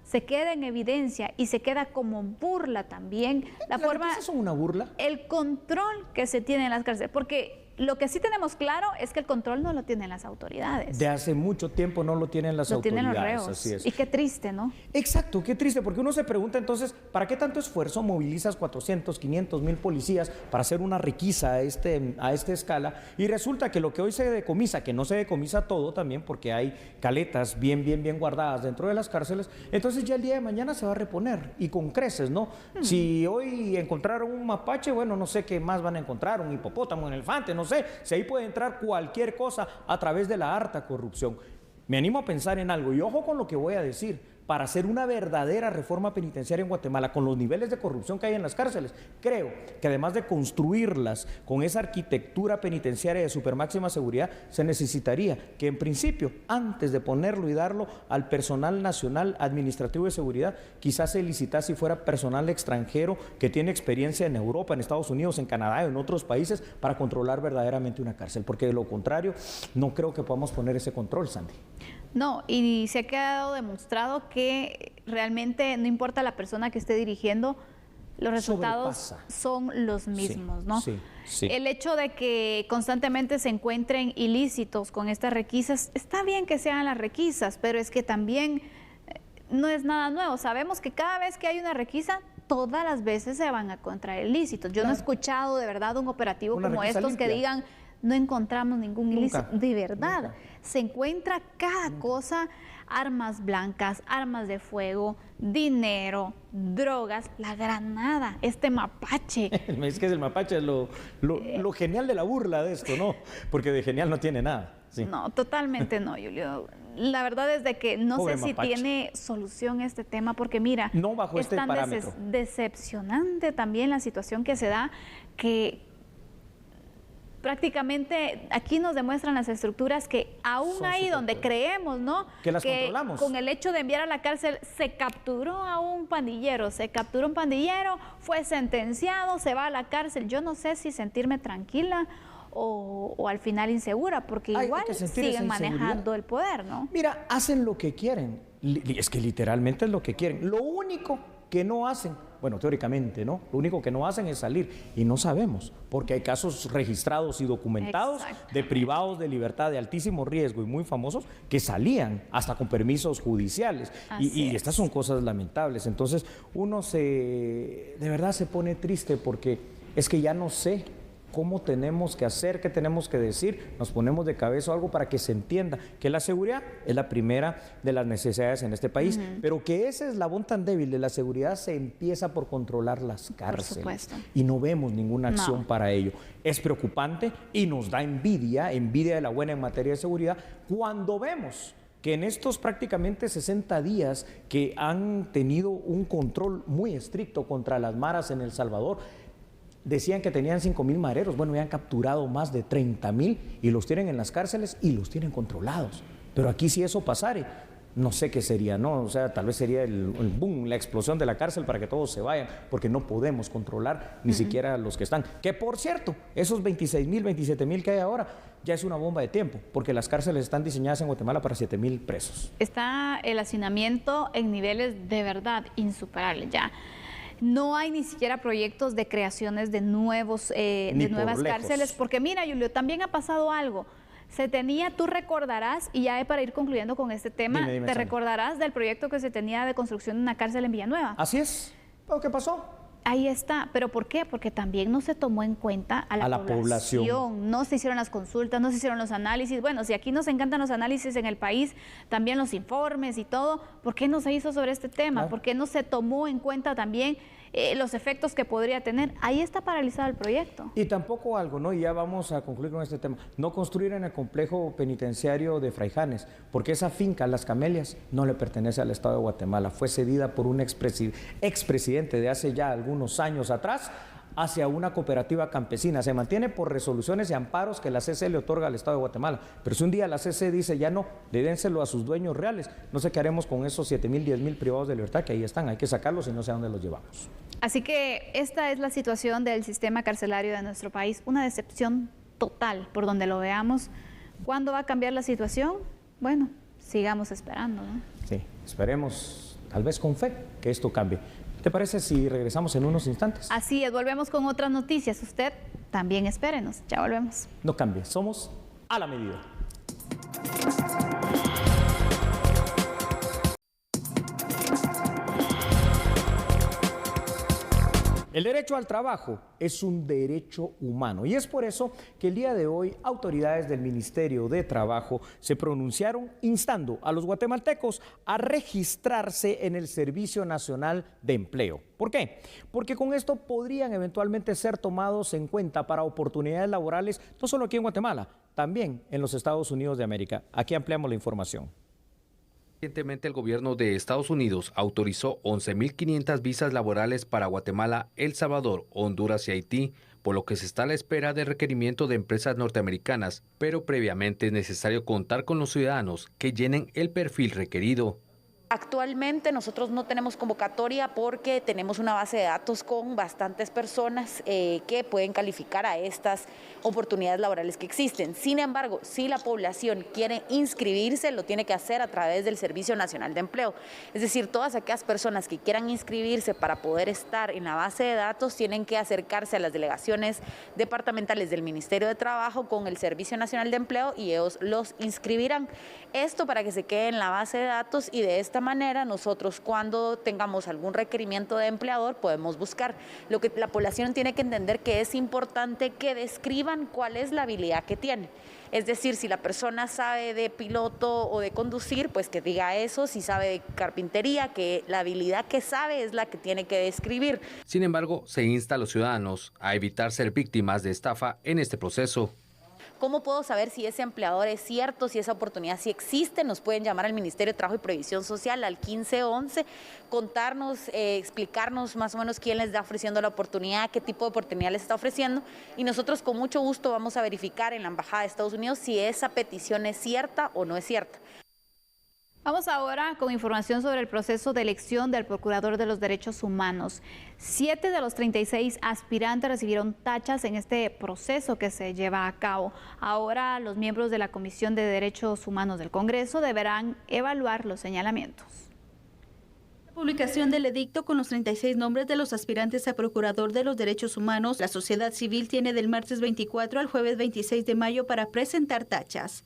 se queda en evidencia y se queda como burla también la forma, son una burla, el control que se tiene en las cárceles, porque lo que sí tenemos claro es que el control no lo tienen las autoridades. De hace mucho tiempo no lo tienen las autoridades. Lo tienen los reos. Así es. Y qué triste, ¿no? Exacto, qué triste, porque uno se pregunta entonces, ¿para qué tanto esfuerzo movilizas 400, 500 mil policías para hacer una requisa a esta escala? Y resulta que lo que hoy se decomisa, que no se decomisa todo también, porque hay caletas bien guardadas dentro de las cárceles, entonces ya el día de mañana se va a reponer, y con creces, ¿no? Si hoy encontraron un mapache, bueno, no sé qué más van a encontrar, un hipopótamo, un elefante, no sé, si ahí puede entrar cualquier cosa a través de la harta corrupción. Me animo a pensar en algo, y ojo con lo que voy a decir. Para hacer una verdadera reforma penitenciaria en Guatemala, con los niveles de corrupción que hay en las cárceles, creo que además de construirlas con esa arquitectura penitenciaria de supermáxima seguridad, se necesitaría que en principio, antes de ponerlo y darlo al personal nacional administrativo de seguridad, quizás se licitase si fuera personal extranjero que tiene experiencia en Europa, en Estados Unidos, en Canadá, en otros países, para controlar verdaderamente una cárcel, porque de lo contrario, no creo que podamos poner ese control, Sandy. No, y se ha quedado demostrado que realmente no importa la persona que esté dirigiendo, los resultados son los mismos, ¿no? Sí. El hecho de que constantemente se encuentren ilícitos con estas requisas, está bien que sean las requisas, pero es que también no es nada nuevo. Sabemos que cada vez que hay una requisa, todas las veces se van a encontrar ilícitos. Yo no he escuchado de verdad un operativo como estos limpia, que digan, no encontramos ningún ilícito. De verdad, se encuentra cada cosa, armas blancas, armas de fuego, dinero, drogas, la granada, este mapache. Es que el mapache es lo genial de la burla de esto, ¿no? Porque de genial no tiene nada. Sí. No, totalmente no, Julio. La verdad es de que no Pobre sé si mapache. Tiene solución este tema, porque mira, no bajo es tan decepcionante también la situación que se da, que prácticamente aquí nos demuestran las estructuras que aún ahí donde creemos, ¿no? Que las controlamos. Con el hecho de enviar a la cárcel se capturó a un pandillero, fue sentenciado, se va a la cárcel. Yo no sé si sentirme tranquila o al final insegura, porque igual siguen manejando el poder, ¿no? Mira, hacen lo que quieren. Es que literalmente es lo que quieren. Lo único que no hacen, bueno, teóricamente, ¿no? Lo único que no hacen es salir, y no sabemos, porque hay casos registrados y documentados de privados de libertad de altísimo riesgo y muy famosos que salían hasta con permisos judiciales, y estas son cosas lamentables. Entonces uno de verdad se pone triste, porque es que ya no sé cómo tenemos que hacer, qué tenemos que decir, nos ponemos de cabeza algo para que se entienda que la seguridad es la primera de las necesidades en este país, pero que ese eslabón tan débil de la seguridad se empieza por controlar las cárceles, y no vemos ninguna acción para ello. Es preocupante y nos da envidia de la buena en materia de seguridad, cuando vemos que en estos prácticamente 60 días que han tenido un control muy estricto contra las maras en El Salvador, decían que tenían 5,000 mareros. Bueno, ya han capturado más de 30,000 y los tienen en las cárceles y los tienen controlados. Pero aquí, si eso pasare, no sé qué sería, ¿no? O sea, tal vez sería el boom, la explosión de la cárcel para que todos se vayan, porque no podemos controlar ni siquiera los que están. Que por cierto, esos 26,000, 27,000 que hay ahora, ya es una bomba de tiempo, porque las cárceles están diseñadas en Guatemala para 7,000 presos. Está el hacinamiento en niveles de verdad insuperables ya. No hay ni siquiera proyectos de creaciones de nuevas cárceles, porque mira, Julio, también ha pasado algo. Se tenía, tú recordarás, y ya para ir concluyendo con este tema, dime, te recordarás del proyecto que se tenía de construcción de una cárcel en Villanueva. Así es. ¿Pero qué pasó? Ahí está. ¿Pero por qué? Porque también no se tomó en cuenta a la población. No se hicieron las consultas, no se hicieron los análisis. Bueno, si aquí nos encantan los análisis en el país, también los informes y todo, ¿por qué no se hizo sobre este tema? ¿Por qué no se tomó en cuenta también los efectos que podría tener, ahí está paralizado el proyecto. Y tampoco algo, ¿no? Y ya vamos a concluir con este tema. No construir en el complejo penitenciario de Fraijanes, porque esa finca, Las Camelias, no le pertenece al Estado de Guatemala. Fue cedida por un expresidente de hace ya algunos años atrás hacia una cooperativa campesina. Se mantiene por resoluciones y amparos que la CC le otorga al Estado de Guatemala. Pero si un día la CC dice ya no, dénselo a sus dueños reales, no sé qué haremos con esos 7,000, 10,000 privados de libertad que ahí están. Hay que sacarlos y no sé a dónde los llevamos. Así que esta es la situación del sistema carcelario de nuestro país. Una decepción total por donde lo veamos. ¿Cuándo va a cambiar la situación? Bueno, sigamos esperando, ¿no? Sí, esperemos, tal vez con fe, que esto cambie. ¿Te parece si regresamos en unos instantes? Así es, volvemos con otras noticias. Usted también espérenos. Ya volvemos. No cambie, somos a la medida. El derecho al trabajo es un derecho humano y es por eso que el día de hoy autoridades del Ministerio de Trabajo se pronunciaron instando a los guatemaltecos a registrarse en el Servicio Nacional de Empleo. ¿Por qué? Porque con esto podrían eventualmente ser tomados en cuenta para oportunidades laborales, no solo aquí en Guatemala, también en los Estados Unidos de América. Aquí ampliamos la información. Recientemente el gobierno de Estados Unidos autorizó 11.500 visas laborales para Guatemala, El Salvador, Honduras y Haití, por lo que se está a la espera de requerimiento de empresas norteamericanas, pero previamente es necesario contar con los ciudadanos que llenen el perfil requerido. Actualmente nosotros no tenemos convocatoria porque tenemos una base de datos con bastantes personas que pueden calificar a estas oportunidades laborales que existen. Sin embargo, si la población quiere inscribirse, lo tiene que hacer a través del Servicio Nacional de Empleo. Es decir, todas aquellas personas que quieran inscribirse para poder estar en la base de datos tienen que acercarse a las delegaciones departamentales del Ministerio de Trabajo con el Servicio Nacional de Empleo y ellos los inscribirán. Esto para que se quede en la base de datos y de esta manera nosotros cuando tengamos algún requerimiento de empleador podemos buscar. Lo que la población tiene que entender que es importante que describan cuál es la habilidad que tiene. Es decir, si la persona sabe de piloto o de conducir, pues que diga eso. Si sabe de carpintería, que la habilidad que sabe es la que tiene que describir. Sin embargo, se insta a los ciudadanos a evitar ser víctimas de estafa en este proceso. ¿Cómo puedo saber si ese empleador es cierto, si esa oportunidad sí existe? Nos pueden llamar al Ministerio de Trabajo y Previsión Social al 1511, contarnos, explicarnos más o menos quién les está ofreciendo la oportunidad, qué tipo de oportunidad les está ofreciendo y nosotros con mucho gusto vamos a verificar en la Embajada de Estados Unidos si esa petición es cierta o no es cierta. Vamos ahora con información sobre el proceso de elección del Procurador de los Derechos Humanos. 7 de los 36 aspirantes recibieron tachas en este proceso que se lleva a cabo. Ahora los miembros de la Comisión de Derechos Humanos del Congreso deberán evaluar los señalamientos. La publicación del edicto con los 36 nombres de los aspirantes a Procurador de los Derechos Humanos, la sociedad civil tiene del martes 24 al jueves 26 de mayo para presentar tachas.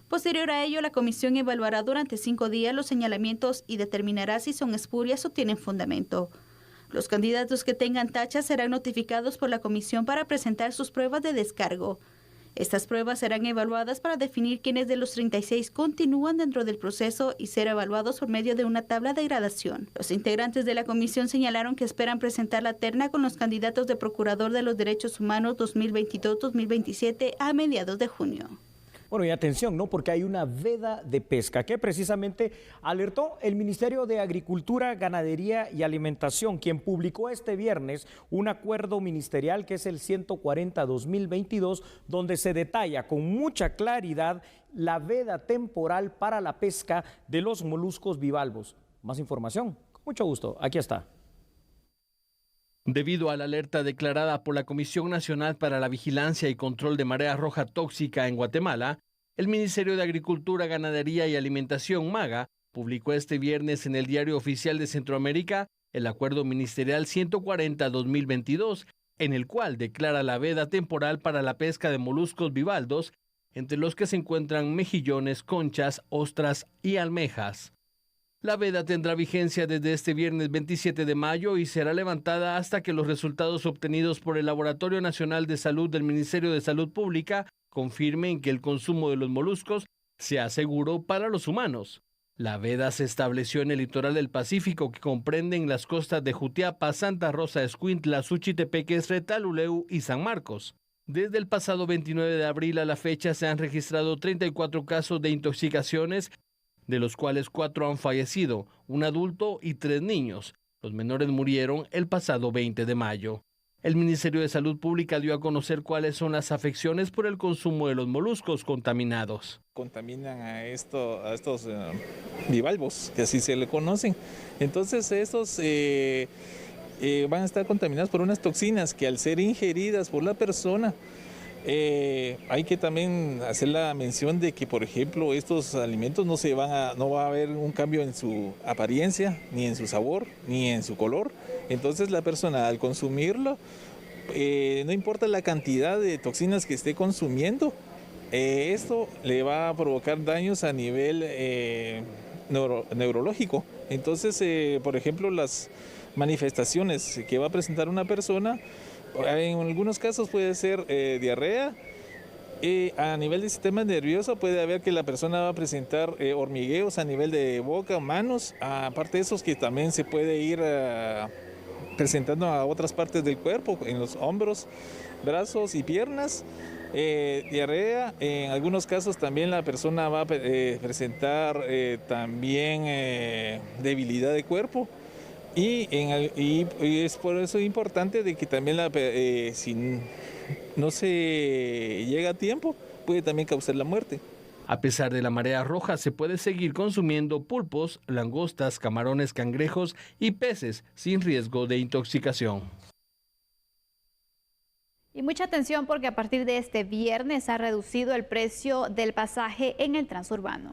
Posterior a ello, la comisión evaluará durante 5 días los señalamientos y determinará si son espurias o tienen fundamento. Los candidatos que tengan tachas serán notificados por la comisión para presentar sus pruebas de descargo. Estas pruebas serán evaluadas para definir quiénes de los 36 continúan dentro del proceso y ser evaluados por medio de una tabla de gradación. Los integrantes de la comisión señalaron que esperan presentar la terna con los candidatos de Procurador de los Derechos Humanos 2022-2027 a mediados de junio. Bueno, y atención, ¿no? Porque hay una veda de pesca que precisamente alertó el Ministerio de Agricultura, Ganadería y Alimentación, quien publicó este viernes un acuerdo ministerial que es el 140-2022, donde se detalla con mucha claridad la veda temporal para la pesca de los moluscos bivalvos. Más información, con mucho gusto, aquí está. Debido a la alerta declarada por la Comisión Nacional para la Vigilancia y Control de Marea Roja Tóxica en Guatemala, el Ministerio de Agricultura, Ganadería y Alimentación, MAGA, publicó este viernes en el Diario Oficial de Centroamérica el Acuerdo Ministerial 140-2022, en el cual declara la veda temporal para la pesca de moluscos bivaldos, entre los que se encuentran mejillones, conchas, ostras y almejas. La veda tendrá vigencia desde este viernes 27 de mayo y será levantada hasta que los resultados obtenidos por el Laboratorio Nacional de Salud del Ministerio de Salud Pública confirmen que el consumo de los moluscos sea seguro para los humanos. La veda se estableció en el litoral del Pacífico, que comprenden las costas de Jutiapa, Santa Rosa, Escuintla, Suchitepeques, Retaluleu y San Marcos. Desde el pasado 29 de abril a la fecha se han registrado 34 casos de intoxicaciones, de los cuales 4 han fallecido, un adulto y 3 niños. Los menores murieron el pasado 20 de mayo. El Ministerio de Salud Pública dio a conocer cuáles son las afecciones por el consumo de los moluscos contaminados. Contaminan a estos bivalvos, que así se le conocen. Entonces estos van a estar contaminados por unas toxinas que al ser ingeridas por la persona, hay que también hacer la mención de que, por ejemplo, estos alimentos no va a haber un cambio en su apariencia, ni en su sabor, ni en su color. Entonces la persona al consumirlo, no importa la cantidad de toxinas que esté consumiendo, esto le va a provocar daños a nivel neurológico. Entonces, por ejemplo, las manifestaciones que va a presentar una persona, en algunos casos puede ser diarrea. A nivel del sistema nervioso puede haber que la persona va a presentar hormigueos a nivel de boca, manos, aparte de esos que también se puede ir presentando a otras partes del cuerpo, en los hombros, brazos y piernas. Diarrea, en algunos casos también la persona va a presentar también debilidad de cuerpo. Y es por eso importante de que también si no se llega a tiempo, puede también causar la muerte. A pesar de la marea roja, se puede seguir consumiendo pulpos, langostas, camarones, cangrejos y peces sin riesgo de intoxicación. Y mucha atención porque a partir de este viernes ha reducido el precio del pasaje en el transurbano.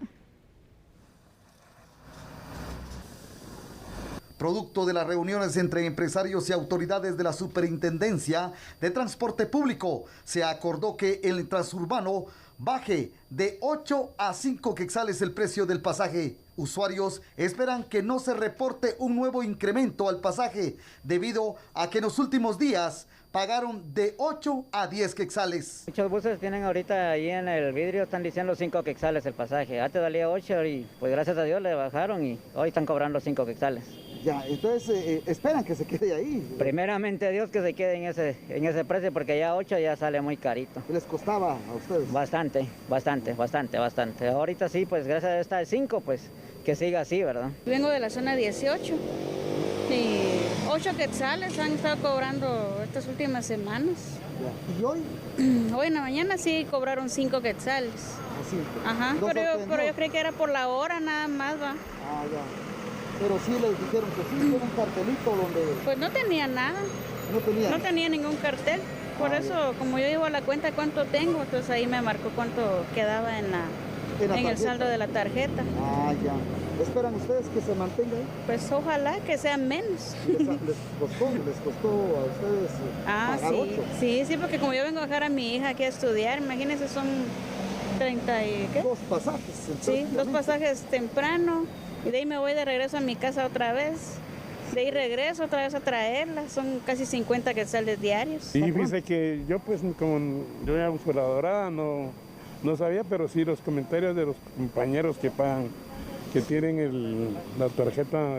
Producto de las reuniones entre empresarios y autoridades de la Superintendencia de Transporte Público, se acordó que el transurbano baje de 8 a 5 quetzales el precio del pasaje. Usuarios esperan que no se reporte un nuevo incremento al pasaje, debido a que en los últimos días pagaron de 8 a 10 quetzales. Muchos buses tienen ahorita ahí en el vidrio, están diciendo 5 quetzales el pasaje. Antes valía 8 y pues gracias a Dios le bajaron y hoy están cobrando 5 quetzales. Ya, entonces esperan que se quede ahí. Primeramente Dios que se quede en ese precio, porque ya 8 ya sale muy carito. ¿Les costaba a ustedes? Bastante. Ahorita sí, pues gracias a Dios está de 5, pues que siga así, ¿verdad? Vengo de la zona 18 y 8 quetzales han estado cobrando estas últimas semanas. ¿Y hoy? Hoy en la mañana sí cobraron 5 quetzales. Ajá, pero yo creí que era por la hora nada más, va. Ah, ya. Pero sí les dijeron que sí, tiene un cartelito donde... Pues no tenía nada. No tenía ningún cartel. Por eso, como yo llevo a la cuenta cuánto tengo, entonces ahí me marcó cuánto quedaba en el saldo de la tarjeta. Ah, ya. ¿Esperan ustedes que se mantenga ahí? Pues ojalá que sean menos. ¿Les costó a ustedes pagar 8? Sí, porque como yo vengo a dejar a mi hija aquí a estudiar, imagínense, son 30 y... ¿qué? 2 pasajes. Sí, 2 pasajes temprano. Y de ahí me voy de regreso a mi casa otra vez. De ahí regreso otra vez a traerla. Son casi 50 quetzales diarios. Sí, fíjese que yo pues como yo ya uso la dorada no sabía, pero sí los comentarios de los compañeros que pagan, que tienen la tarjeta,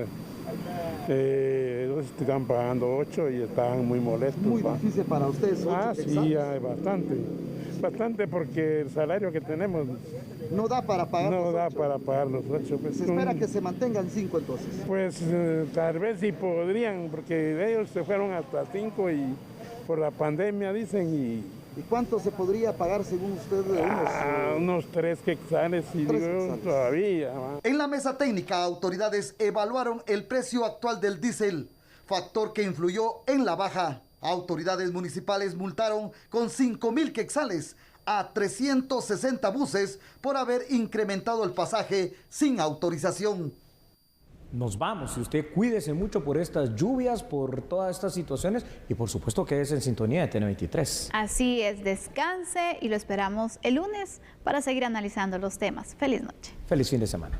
ellos están pagando 8 y estaban muy molestos. Muy difícil para ustedes. Sí, bastante porque el salario que tenemos no da para pagar. No da para pagar los 8. Pues, ¿se espera que se mantengan 5 entonces? Pues tal vez sí podrían, porque ellos se fueron hasta 5 y por la pandemia dicen. ¿Y cuánto se podría pagar según usted? Unos 3 quetzales y todavía. En la mesa técnica, autoridades evaluaron el precio actual del diésel, factor que influyó en la baja. Autoridades municipales multaron con 5,000 quetzales a 360 buses por haber incrementado el pasaje sin autorización. Nos vamos, y usted cuídese mucho por estas lluvias, por todas estas situaciones y por supuesto que es en sintonía de TN23. Así es, descanse y lo esperamos el lunes para seguir analizando los temas. Feliz noche. Feliz fin de semana.